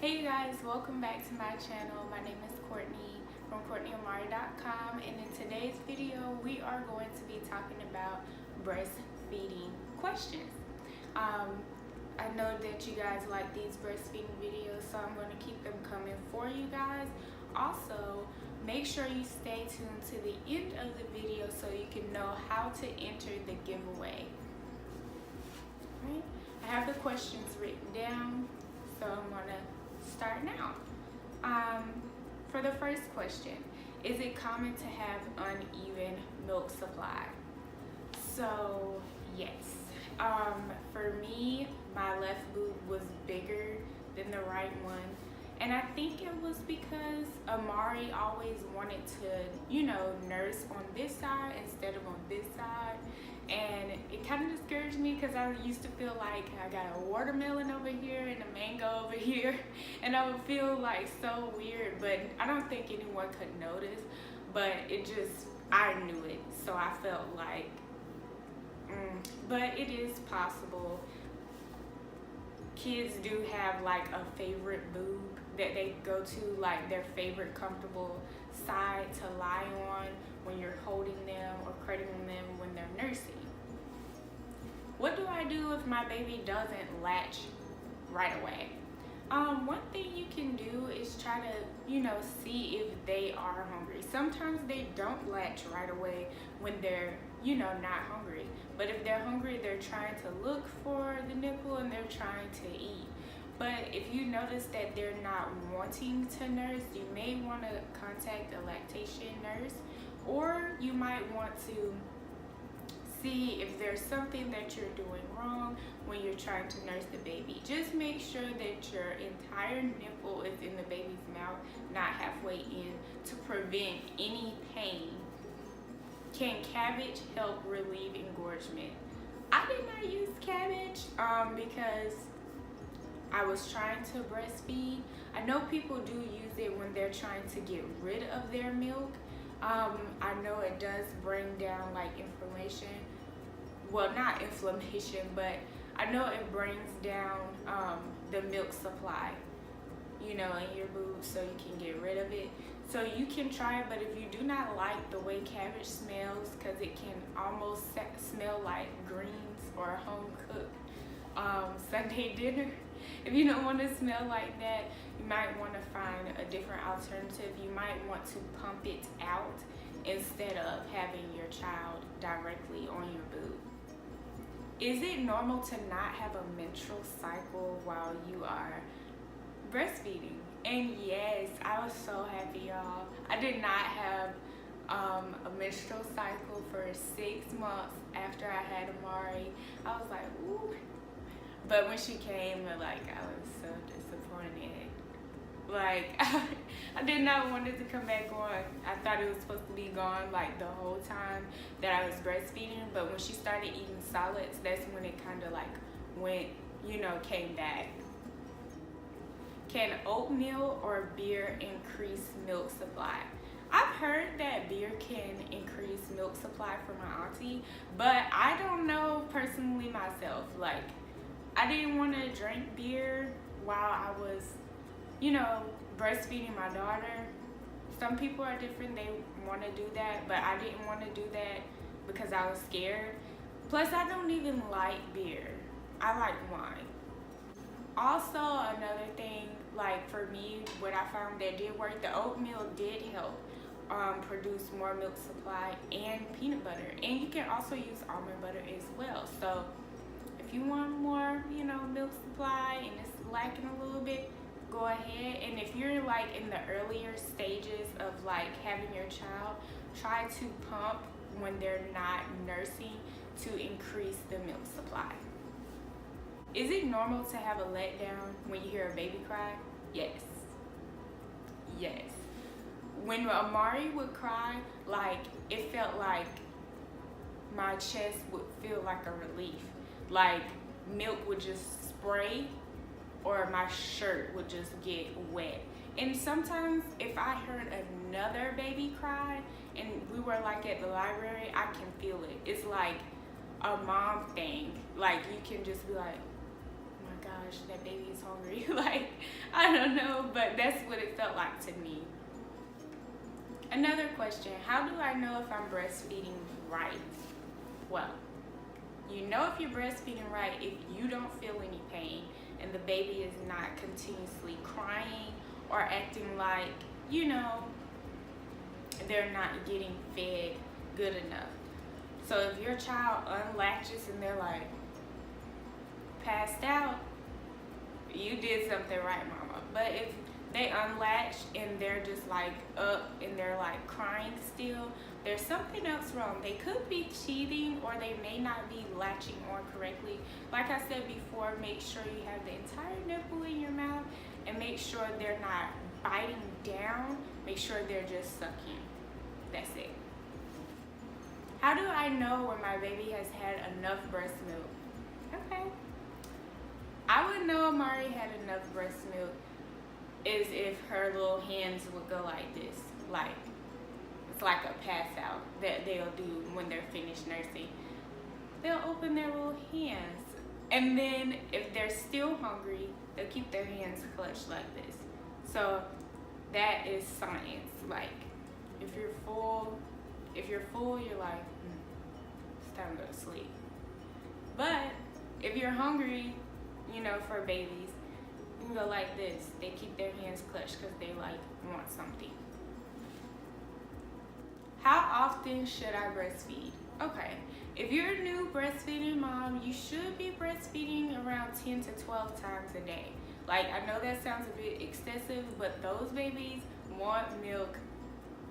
Hey you guys, welcome back to my channel. My name is Courtney from CourtneyAmare.com, and in today's video we are going to be talking about breastfeeding questions. I know that you guys like these breastfeeding videos, so I'm going to keep them coming for you guys. Also, make sure you stay tuned to the end of the video so you can know how to enter the giveaway. Right? I have the questions written down, so I'm going to start now. For the first question, is it common to have uneven milk supply? So yes. For me, my left boob was bigger than the right one, and I think it was because Amari always wanted to, nurse on this side instead of on this side. And it kind of discouraged me because I used to feel like I got a watermelon over here and a mango over here, and I would feel like so weird, but I don't think anyone could notice, but I knew it, so I felt like, but it is possible. Kids do have like a favorite boob that they go to, like their favorite comfortable side to lie on when you're holding them or cradling them when they're nursing. What do I do if my baby doesn't latch right away? One thing you can do is try to, see if they are hungry. Sometimes they don't latch right away when they're, not hungry. But if they're hungry, they're trying to look for the nipple and they're trying to eat. But if you notice that they're not wanting to nurse, you may want to contact a lactation nurse, or you might want to see if there's something that you're doing wrong when you're trying to nurse the baby. Just make sure that your entire nipple is in the baby's mouth, not halfway in, to prevent any pain. Can cabbage help relieve engorgement? I did not use cabbage because I was trying to breastfeed. I know people do use it when they're trying to get rid of their milk. I know it does bring down like inflammation. Well, not inflammation, but I know it brings down the milk supply, in your boobs, so you can get rid of it. So you can try it, but if you do not like the way cabbage smells, because it can almost smell like greens or home-cooked Sunday dinner. If you don't want to smell like that, you might want to find a different alternative. You might want to pump it out instead of having your child directly on your boob. Is it normal to not have a menstrual cycle while you are breastfeeding? And yes, I was so happy, y'all. I did not have a menstrual cycle for 6 months after I had Amari. I was like, ooh. But when she came, I was so disappointed. I did not want it to come back on. I thought it was supposed to be gone like the whole time that I was breastfeeding. But when she started eating solids, that's when it kind of went, came back. Can oatmeal or beer increase milk supply? I've heard that beer can increase milk supply for my auntie, but I don't know personally myself. I didn't want to drink beer while I was, breastfeeding my daughter. Some people are different, they want to do that, but I didn't want to do that because I was scared. Plus, I don't even like beer. I like wine. Also, another thing, for me, what I found that did work, the oatmeal did help produce more milk supply and peanut butter. And you can also use almond butter as well. So if you want more, milk supply and it's lacking a little bit, go ahead. And if you're in the earlier stages of having your child, try to pump when they're not nursing to increase the milk supply. Is it normal to have a letdown when you hear a baby cry? Yes. Yes. When Amari would cry, it felt like my chest would feel like a relief. Milk would just spray or my shirt would just get wet. And sometimes if I heard another baby cry and we were at the library, I can feel it. It's like a mom thing. You can just be like, oh my gosh, that baby is hungry. I don't know, but that's what it felt like to me. Another question, how do I know if I'm breastfeeding right? Well, you know if you're breastfeeding right if you don't feel any pain and the baby is not continuously crying or acting like, you know, they're not getting fed good enough. So if your child unlatches and they're like passed out, you did something right, mama. But if they unlatch and they're just like up and they're like crying still, there's something else wrong. They could be teething or they may not be latching on correctly. Like I said before, make sure you have the entire nipple in your mouth and make sure they're not biting down. Make sure they're just sucking. That's it. How do I know when my baby has had enough breast milk? Okay. I would know Amare had enough breast milk is if her little hands would go like this. Like, it's like a pass out that they'll do when they're finished nursing. They'll open their little hands. And then if they're still hungry, they'll keep their hands clutched like this. So that is science. Like, if you're full, you're like, it's time to go to sleep. But if you're hungry, you know, for babies, you can go like this. They keep their hands clutched because they like want something. How often should I breastfeed? Okay, if you're a new breastfeeding mom, you should be breastfeeding around 10 to 12 times a day. Like, I know that sounds a bit excessive, but those babies want milk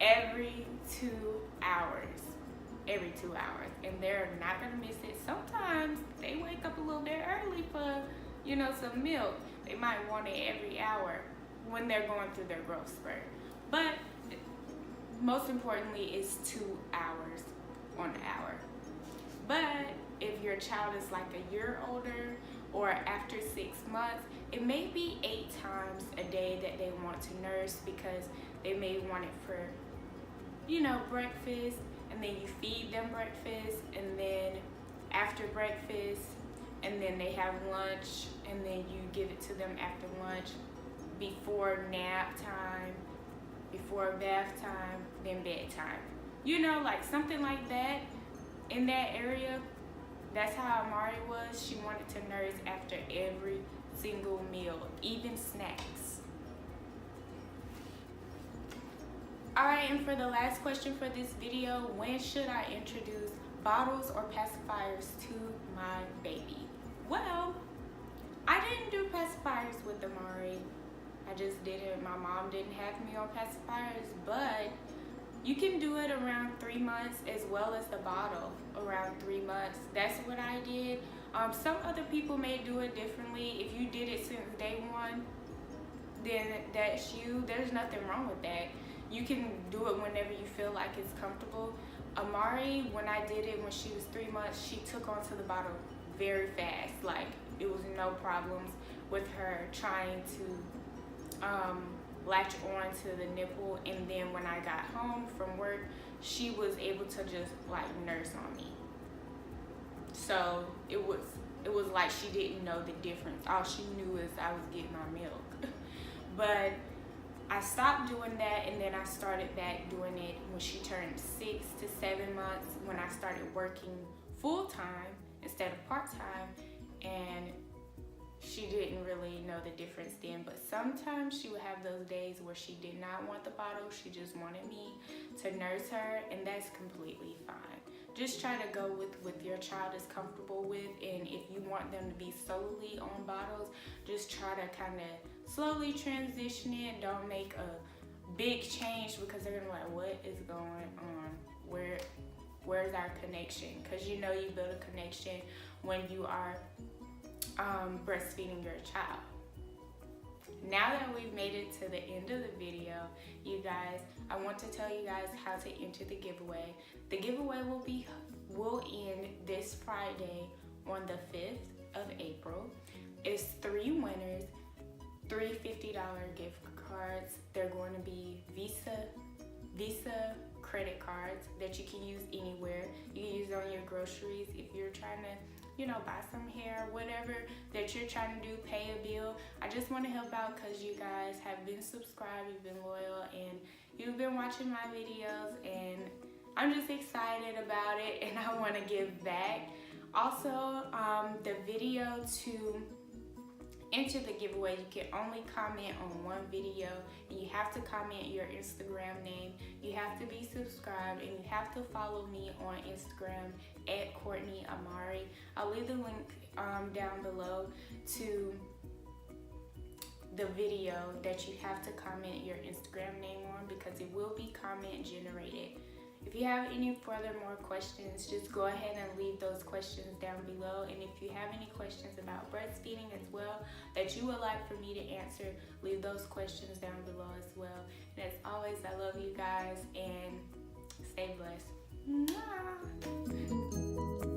every 2 hours. Every 2 hours, and they're not gonna miss it. Sometimes they wake up a little bit early for, you know, some milk. They might want it every hour when they're going through their growth spurt. But most importantly is 2 hours on the hour. But if your child is like a year older or after 6 months, it may be 8 times a day that they want to nurse because they may want it for, you know, breakfast, and then you feed them breakfast, and then after breakfast, and then they have lunch, and then you give it to them after lunch, before nap time, before bath time, then bedtime. You know, like something like that in that area. That's how Amare was. She wanted to nurse after every single meal, even snacks. Alright, and for the last question for this video, when should I introduce bottles or pacifiers to my baby? Well, I didn't do pacifiers with Amare. I just didn't. My mom didn't have me on pacifiers, but you can do it around 3 months as well as the bottle around 3 months. That's what I did. Some other people may do it differently. If you did it since day one, then that's you. There's nothing wrong with that. You can do it whenever you feel like it's comfortable. Amare, when I did it when she was 3 months, she took onto the bottle very fast. Like, it was no problems with her trying to latch on to the nipple. And then when I got home from work, she was able to just like nurse on me. So it was like she didn't know the difference. All she knew is I was getting my milk. But I stopped doing that, and then I started back doing it when she turned 6 to 7 months, when I started working full-time instead of part-time, and she didn't really know the difference then. But sometimes she would have those days where she did not want the bottle, she just wanted me to nurse her, and that's completely fine. Just try to go with what your child is comfortable with, and if you want them to be solely on bottles, just try to kind of slowly transition it. Don't make a big change because they're gonna be like, what is going on? Where's our connection? Because you know you build a connection when you are breastfeeding your child. Now that we've made it to the end of the video, you guys, I want to tell you guys how to enter the giveaway. The giveaway will end this Friday on the 5th of April. It's 3 winners, 3 $50 gift cards. They're going to be Visa credit cards that you can use anywhere. You can use it on your groceries if you're trying to, buy some hair, whatever that you're trying to do, pay a bill. I just want to help out because you guys have been subscribed, you've been loyal, and you've been watching my videos, and I'm just excited about it, and I want to give back. Also, the video to enter the giveaway, you can only comment on one video, and you have to comment your Instagram name, you have to be subscribed, and you have to follow me on Instagram at CourtneyAmare. I'll leave the link down below to the video that you have to comment your Instagram name on, because it will be comment generated. If you have any more questions, just go ahead and leave those questions down below. And if you have any questions about breastfeeding as well that you would like for me to answer, leave those questions down below as well. And as always, I love you guys, and stay blessed. Mwah!